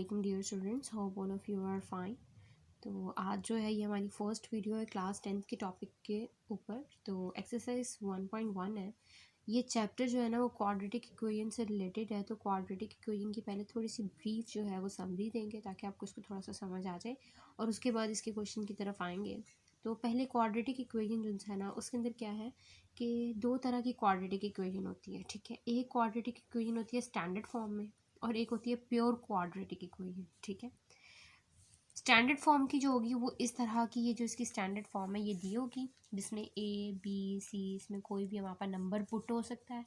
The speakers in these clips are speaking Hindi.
वालेकुम dear students, hope all of you are fine. तो आज जो है ये हमारी फर्स्ट वीडियो है क्लास 10th के टॉपिक के ऊपर। तो एक्सरसाइज 1.1 है। ये चैप्टर जो है ना वो क्वाड्रेटिक इक्वेशन से रिलेटेड है। तो क्वाड्रेटिक इक्वेशन की पहले थोड़ी सी ब्रीफ जो है वो समरी देंगे ताकि आपको इसको थोड़ा सा समझ आ जाए और उसके बाद इसके क्वेश्चन की तरफ आएंगे। तो पहले क्वाड्रेटिक इक्वेशन जो है ना उसके अंदर क्या है कि दो तरह की क्वाड्रेटिक इक्वेशन होती है, ठीक है। एक क्वाड्रेटिक इक्वेशन होती है स्टैंडर्ड फॉर्म में और एक होती है प्योर क्वाड्रेटिक इक्वेशन, ठीक है। स्टैंडर्ड फॉर्म की जो होगी वो इस तरह की, ये जो इसकी स्टैंडर्ड फॉर्म है ये दी होगी जिसमें ए बी सी, इसमें कोई भी हमारे पास नंबर पुट हो सकता है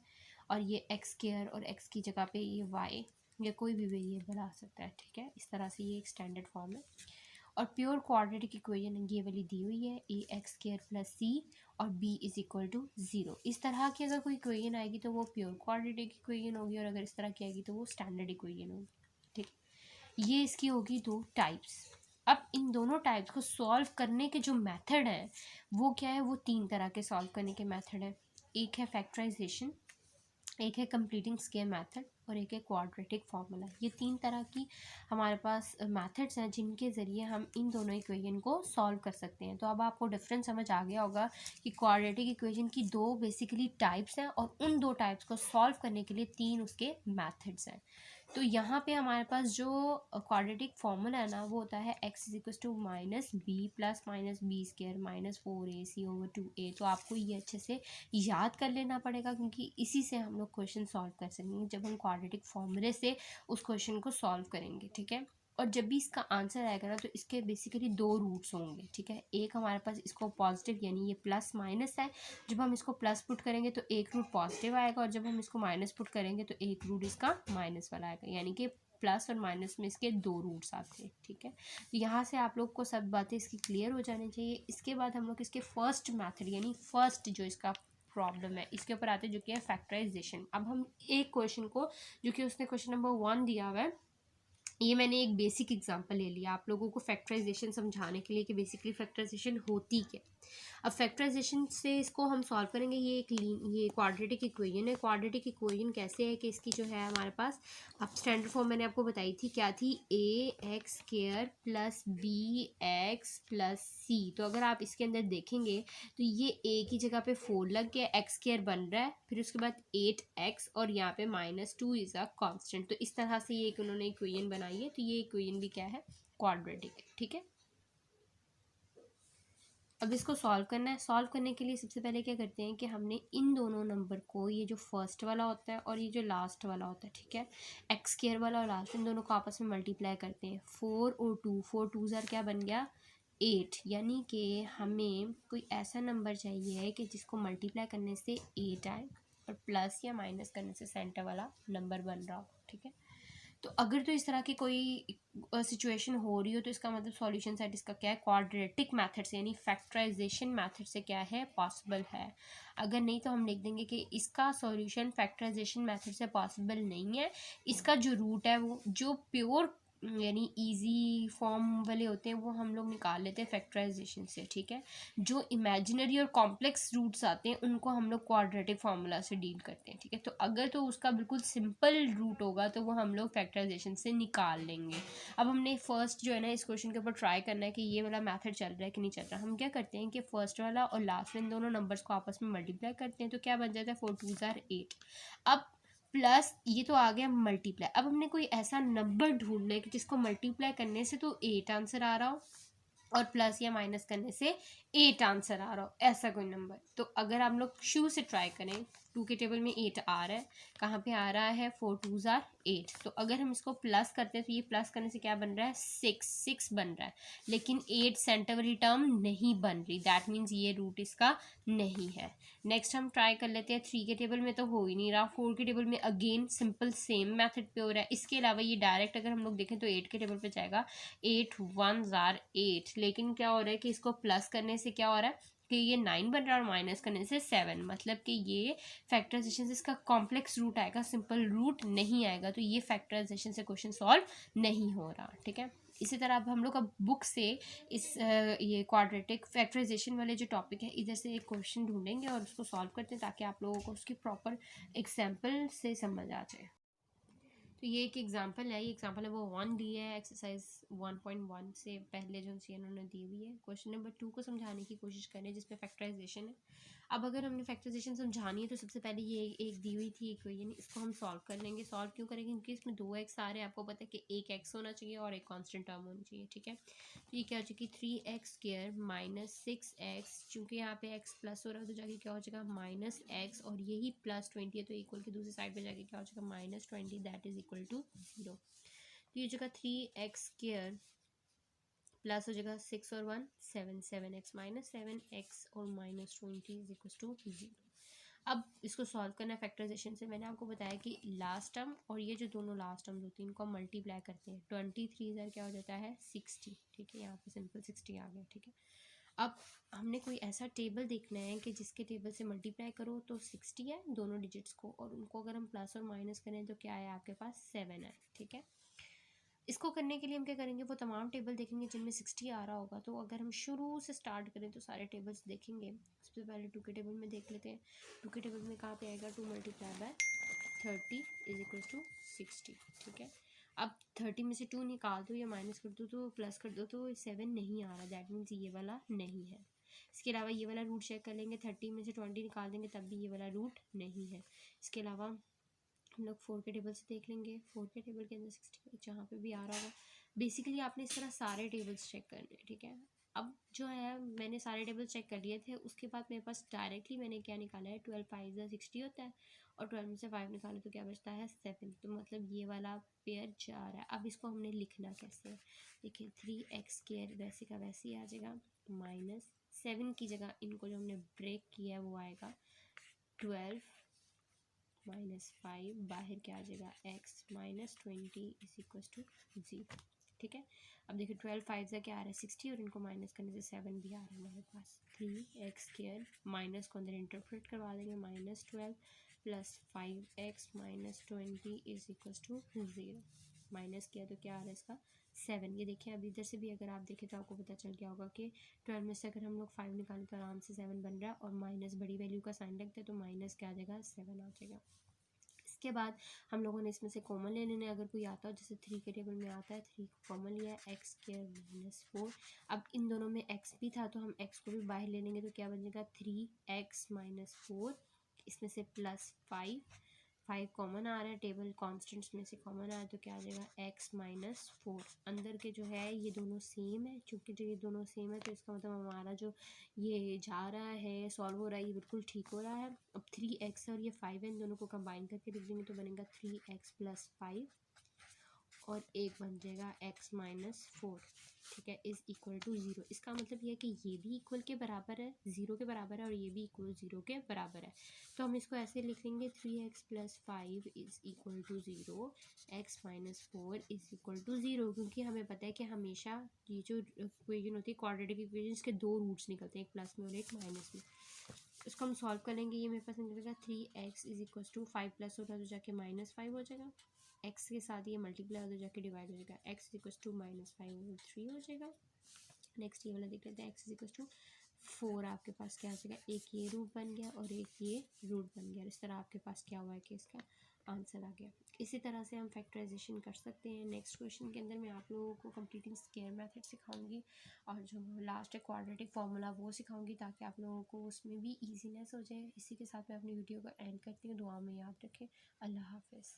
और ये एक्स स्क्वायर और एक्स की जगह पे ये वाई या कोई भी वेरिएबल आ सकता है, ठीक है। इस तरह से ये एक स्टैंडर्ड फॉर्म है। और प्योर क्वाड्रेटिक इक्वेशन ये वाली दी हुई है, ए एक्स स्क्वायर प्लस सी और बी इज इक्वल टू 0। इस तरह की अगर कोई इक्वेशन आएगी तो वो प्योर क्वाड्रेटिक इक्वेशन होगी और अगर इस तरह की आएगी तो वो स्टैंडर्ड इक्वेशन होगी, ठीक। ये इसकी होगी दो टाइप्स। अब इन दोनों टाइप्स को सॉल्व करने के जो मेथड है वो क्या है, वो तीन तरह के सॉल्व करने के मेथड है। एक है फैक्टराइजेशन, एक है कंप्लीटिंग स्क्वायर मेथड और एक है क्वाड्रेटिक फार्मूला। ये तीन तरह की हमारे पास मेथड्स हैं जिनके ज़रिए हम इन दोनों इक्वेशन को सॉल्व कर सकते हैं। तो अब आपको डिफरेंस समझ आ गया होगा कि क्वाड्रेटिक इक्वेशन की दो बेसिकली टाइप्स हैं और उन दो टाइप्स को सॉल्व करने के लिए तीन उसके मेथड्स हैं। तो यहाँ पे हमारे पास जो क्वाड्रेटिक फार्मूला है ना वो होता है x is equal to minus b plus minus b square minus 4ac/2a। तो आपको ये अच्छे से याद कर लेना पड़ेगा क्योंकि इसी से हम लोग क्वेश्चन सॉल्व कर सकेंगे जब हम क्वाड्रेटिक फार्मूले से उस क्वेश्चन को सॉल्व करेंगे, ठीक है। और जब भी इसका आंसर आएगा ना तो इसके बेसिकली दो रूट्स होंगे, ठीक है। एक हमारे पास इसको पॉजिटिव यानी ये प्लस माइनस है, जब हम इसको प्लस पुट करेंगे तो एक रूट पॉजिटिव आएगा और जब हम इसको माइनस पुट करेंगे तो एक रूट इसका माइनस वाला आएगा, यानी कि प्लस और माइनस में इसके दो रूट्स आते हैं, ठीक है। तो यहाँ से आप लोग को सब बातें इसकी क्लियर हो जानी चाहिए। इसके बाद हम लोग इसके फर्स्ट मैथड यानी फर्स्ट जो इसका प्रॉब्लम है इसके ऊपर आते हैं जो कि है फैक्टराइजेशन। अब हम एक क्वेश्चन को, जो कि उसने क्वेश्चन नंबर 1 दिया हुआ है, ये मैंने एक बेसिक एग्जांपल ले लिया आप लोगों को फैक्टराइजेशन समझाने के लिए कि बेसिकली फैक्टराइजेशन होती क्या। अब फैक्टराइजेशन से इसको हम सॉल्व करेंगे। ये क्वाड्रेटिक इक्वेशन है। क्वाड्रेटिक इक्वेशन कैसे है कि इसकी जो है हमारे पास, अब स्टैंडर्ड फॉर्म मैंने आपको बताई थी क्या थी, A X square plus B X plus C. तो अगर आप इसके अंदर देखेंगे तो ये ए की जगह पे 4 लग गया, एक्स स्क्वायर बन रहा है, फिर उसके बाद 8x और यहाँ पे -2 इज़ अ कांस्टेंट। तो इस तरह से ये एक उन्होंने इक्वेशन बनाई है। तो ये इक्वेशन भी क्या है, क्वाड्रेटिक है, ठीक है। अब इसको सॉल्व करना है। सॉल्व करने के लिए सबसे पहले क्या करते हैं कि हमने इन दोनों नंबर को, ये जो फर्स्ट वाला होता है और ये जो लास्ट वाला होता है, ठीक है, एक्स स्क्वायर वाला और लास्ट, इन दोनों को आपस में मल्टीप्लाई करते हैं। 4 और 2, 4 2 ज़ार क्या बन गया 8, यानी कि हमें कोई ऐसा नंबर चाहिए कि जिसको मल्टीप्लाई करने से 8 आए और प्लस या माइनस करने से सेंटर वाला नंबर बन रहा हो, ठीक है। तो अगर तो इस तरह की कोई सिचुएशन हो रही हो तो इसका मतलब सॉल्यूशन सेट इसका क्या है, क्वाड्रेटिक मेथड से यानी फैक्टराइजेशन मेथड से क्या है, पॉसिबल है। अगर नहीं तो हम लिख देंगे कि इसका सॉल्यूशन फैक्टराइजेशन मेथड से पॉसिबल नहीं है। इसका जो रूट है वो जो प्योर यानी इजी फॉर्म वाले होते हैं वो हम लोग निकाल लेते हैं फैक्टराइजेशन से, ठीक है। जो इमेजिनरी और कॉम्प्लेक्स रूट्स आते हैं उनको हम लोग क्वाड्रेटिक फार्मूला से डील करते हैं, ठीक है। तो अगर तो उसका बिल्कुल सिंपल रूट होगा तो वो हम लोग फैक्टराइजेशन से निकाल लेंगे। अब हमने फर्स्ट जो है ना इस क्वेश्चन के ऊपर ट्राई करना है कि ये वाला मेथड चल रहा है कि नहीं चल रहा। हम क्या करते हैं कि फर्स्ट वाला और लास्ट इन दोनों नंबर्स को आपस में मल्टीप्लाई करते हैं तो क्या बन जाता है 4 2 ज़ार 8। अब प्लस ये तो आ गया मल्टीप्लाई। अब हमने कोई ऐसा नंबर ढूंढना है कि जिसको मल्टीप्लाई करने से तो 8 आंसर आ रहा हो और प्लस या माइनस करने से 8 आंसर आ रहा हो, ऐसा कोई नंबर। तो अगर हम लोग शुरू से ट्राई करें, 2 के टेबल में 8 आ रहा है, कहाँ पे आ रहा है 4 2 ज़ार 8। तो अगर हम इसको प्लस करते हैं तो ये प्लस करने से क्या बन रहा है 6 बन रहा है, लेकिन 8 सेंटर वाली टर्म नहीं बन रही, दैट मीन्स ये रूट इसका नहीं है। नेक्स्ट हम ट्राई कर लेते हैं, 3 के टेबल में तो हो ही नहीं रहा, 4 के टेबल में अगेन सिंपल सेम मेथड पे हो रहा है। इसके अलावा ये डायरेक्ट अगर हम लोग देखें तो 8 के टेबल पे जाएगा, 8 1 ज़ार 8, लेकिन क्या हो रहा है कि इसको प्लस करने से क्या हो रहा है कि ये 9 बन रहा है और माइनस करने से 7, मतलब कि ये फैक्टराइजेशन से इसका कॉम्प्लेक्स रूट आएगा, सिंपल रूट नहीं आएगा। तो ये फैक्टराइजेशन से क्वेश्चन सॉल्व नहीं हो रहा, ठीक है। इसी तरह अब हम लोग अब बुक से इस ये क्वाड्रेटिक फैक्टराइजेशन वाले जो टॉपिक है इधर से एक क्वेश्चन ढूंढेंगे और उसको सॉल्व करते हैं ताकि आप लोगों को उसकी प्रॉपर एग्जाम्पल से समझ आ जाए। तो ये एक एग्जांपल है, ये एग्जांपल है वो 1 दी है एक्सरसाइज 1.1 से पहले जो सी उन्होंने दी हुई है। क्वेश्चन नंबर 2 को समझाने की कोशिश करें जिसपे फैक्टराइजेशन है। अब अगर हमने फैक्टराइजेशन समझानी है तो सबसे पहले ये एक दी हुई थी इक्वेशन, इसको हम सॉल्व कर लेंगे। सॉल्व क्यों करेंगे? क्योंकि इसमें 2 एक्स आ रहे हैं, आपको पता है कि एक एक्स होना चाहिए और एक कॉन्स्टेंट टर्म होनी चाहिए, ठीक है। तो ये क्या हो जाएगी 3x² माइनस 6x, चूँकि यहाँ पे x प्लस हो रहा है तो जाके क्या हो जाएगा माइनस x, और यही प्लस 20 है तो इक्वल की दूसरी साइड पे जाके क्या हो जाएगा minus 20, that is equal to 0। तो ये जगह 3x² प्लस हो जाएगा 6 और 1 7, 7x माइनस 7x और माइनस 20 इज इक्वल टू 0। अब इसको सॉल्व करना है फैक्टराइजेशन से। मैंने आपको बताया कि लास्ट टर्म और ये जो दोनों लास्ट टर्म होती हैं इनको हम मल्टीप्लाई करते हैं। 23 इधर क्या हो जाता है 60, ठीक है, यहाँ पे सिंपल 60 आ गया, ठीक है। अब हमने कोई ऐसा टेबल देखना है कि जिसके टेबल से मल्टीप्लाई करो तो 60 है दोनों डिजिट्स को, और उनको अगर हम प्लस और माइनस करें तो क्या है आपके पास 7 है, ठीक है। इसको करने के लिए हम क्या करेंगे, वो तमाम टेबल देखेंगे जिनमें 60 आ रहा होगा। तो अगर हम शुरू से स्टार्ट करें तो सारे टेबल्स देखेंगे। सबसे पहले 2 के टेबल में देख लेते हैं। 2 के टेबल में कहाँ पे आएगा 2 multiply by 30 is equal to 60, ठीक है। अब 30 में से 2 निकाल दो या माइनस कर दो तो प्लस कर दो तो 7 नहीं आ रहा, दैट मीन्स ये वाला नहीं है। इसके अलावा ये वाला रूट चेक कर लेंगे, 30 में से 20 निकाल देंगे तब भी ये वाला रूट नहीं है। इसके अलावा हम लोग 4 के टेबल से देख लेंगे। 4 के टेबल के अंदर 60 जहाँ पे भी आ रहा होगा। बेसिकली आपने इस तरह सारे टेबल्स चेक करने हैं, ठीक है। अब जो है मैंने सारे टेबल चेक कर लिए थे, उसके बाद मेरे पास डायरेक्टली मैंने क्या निकाला है 12 5 60 होता है, और 12 में से 5 निकाले तो क्या बचता है 7। तो मतलब ये वाला पेयर जा रहा है। अब इसको हमने लिखना कैसे है, देखिए 3x² वैसे का वैसे ही आ जाएगा, माइनस 7 की जगह इनको जो हमने ब्रेक किया है वो आएगा 12 माइनस 5, बाहर क्या आ जाएगा x minus 20 is equal to 0, ठीक है। अब देखिए 12 5 से क्या आ रहा है 60, और इनको माइनस करने से 7 भी आ रहा है हमारे पास। 3x² माइनस को अंदर इंटरप्रेट करवा देंगे, minus 12 plus 5x minus 20 is equal to 0। Minus किया तो क्या आ रहा है इसका 7। ये देखिए अब इधर से भी अगर आप देखें तो आपको पता चल गया होगा कि 12 में से अगर हम लोग 5 निकालें तो आराम से 7 बन रहा है, और माइनस बड़ी वैल्यू का साइन लगता है तो माइनस क्या आ जाएगा 7 आ जाएगा। इसके बाद हम लोगों ने इसमें से कॉमन ले लेने, अगर कोई आता हो जैसे 3 के टेबल में आता है 3 को कॉमन लिया है, x² माइनस 4। अब इन दोनों में x भी था तो हम x को भी बाहर ले लेंगे तो क्या बन जाएगा 3x माइनस 4, इसमें से प्लस 5 कॉमन आ रहा है, टेबल कॉन्स्टेंट्स में से कॉमन आ रहा है तो क्या आ जाएगा x माइनस 4। अंदर के जो है ये दोनों सेम है, चूँकि जो ये दोनों सेम है तो इसका मतलब हमारा जो ये जा रहा है सॉल्व हो रहा है ये बिल्कुल ठीक हो रहा है। अब 3x और ये 5 है, इन दोनों को कंबाइन करके लिख देंगे तो बनेगा 3x प्लस 5, और एक बन जाएगा x माइनस 4, ठीक है, इज़ इक्वल टू 0। इसका मतलब ये है कि ये भी इक्वल के बराबर है, 0 के बराबर है, और ये भी इक्वल 0 के बराबर है। तो हम इसको ऐसे लिख लेंगे 3x plus 5 is equal to 0, x minus 4 is equal to 0, क्योंकि हमें पता है कि हमेशा ये जो इक्वेशन होती है क्वाड्रेटिक इक्वेशन के 2 रूट्स निकलते हैं, एक प्लस में और एक माइनस में। इसको हम सॉल्व करेंगे, ये मेरे पास निकलेगा 3x is equal to 5 plus होता है तो जाके माइनस 5 हो जाएगा, x के साथ ये मल्टीप्लाई होता जाके डिवाइड हो जाएगा, x is equal to minus 5 3 हो जाएगा। नेक्स्ट ये वाला देख लेते हैं, x इज इक्वल टू 4 आपके पास क्या आ जाएगा, एक ये रूट बन गया और एक ये रूट बन गया, और इस तरह आपके पास क्या हुआ है कि इसका आंसर आ गया। इसी तरह से हम फैक्टराइजेशन कर सकते हैं। नेक्स्ट क्वेश्चन के अंदर मैं आप लोगों को कंप्लीटिंग स्क्वायर मेथड सिखाऊंगी, और जो लास्ट है क्वाड्रेटिक फार्मूला वो सिखाऊंगी, ताकि आप लोगों को उसमें भी ईजीनेस हो जाए। इसी के साथ मैं अपनी वीडियो को एंड करती हूँ। दुआ में याद रखें। अल्लाह हाफिज़।